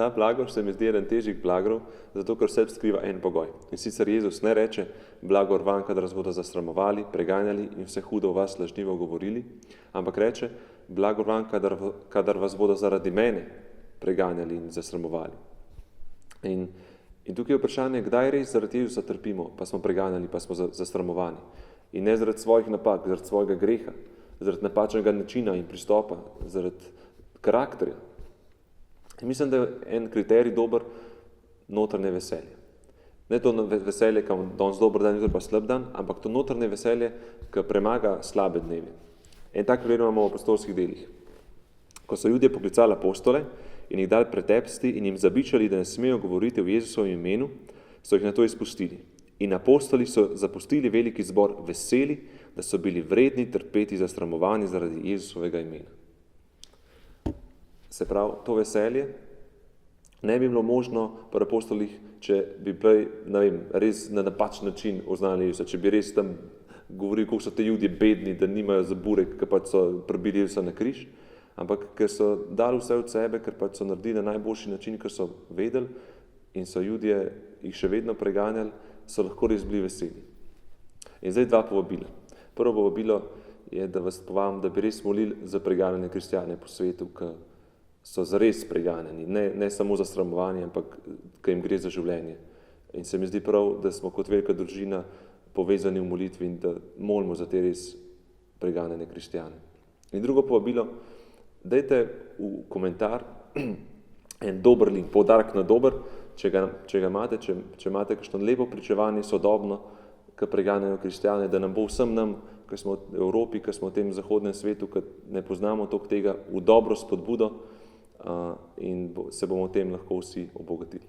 ta blagor se mi zdi eden težjih blagorov, zato ker vse skriva en pogoj. In sicer Jezus ne reče, blagor vam, kadar vas bodo zasramovali, preganjali in vse hudo o vas lažnivo govorili, ampak reče, blagor vam, kadar vas bodo zaradi mene preganjali in zasramovali. In tukaj je vprašanje, kdaj res zaradi Jezusa trpimo, pa smo preganjali, pa smo zasramovani. In ne zaradi svojih napak, zaradi svojega greha, zaradi napačnega načina in pristopa, zaradi karakterja. In mislim, da je en kriterij dober notranje veselje. Ne to veselje, ki je danes dober dan, jutri pa slab dan, ampak to notranje veselje, ki premaga slabe dneve. En tak primer imamo v apostolskih delih. Ko so Judje poklicali apostole in jih dali pretepsti in jim zabičali, da ne smejo govoriti v Jezusovem imenu, so jih na to izpustili. In apostoli so zapustili veliki zbor veseli, da so bili vredni trpeti zasramovani zaradi Jezusovega imena. Se pravi, to veselje ne bi bilo možno pri apostolih, če bi prej, res na napačen način oznali Jezusa, če bi res tam govorili, kako so te Judje bedni, da nimajo za burek, ker pač so prebili Jezusa na križ, ampak ker so dali vse od sebe, ker pač so naredili na najboljši način, ker so vedeli in so Judje jih še vedno preganjali, so lahko res bili veseli. In zdaj dva povabila. Prvo povabilo je, da vas povabim, da bi res molili za preganjane kristjane po svetu, ki so zares preganjani, ne samo za sramovanje, ampak ki jim gre za življenje. In se mi zdi prav, da smo kot velika družina povezani v molitvi in da molimo za te res preganjane kristjane. In drugo povabilo, dajte v komentar en dober link, poudarek na dober, če ga imate, če imate kakšno lepo pričevanje sodobno, ki preganjajo kristjane, da nam bo vsem nam, ki smo v Evropi, ki smo v tem zahodnem svetu, ki ne poznamo toliko tega, v dobro spodbudo in se bomo o tem lahko vsi obogatili.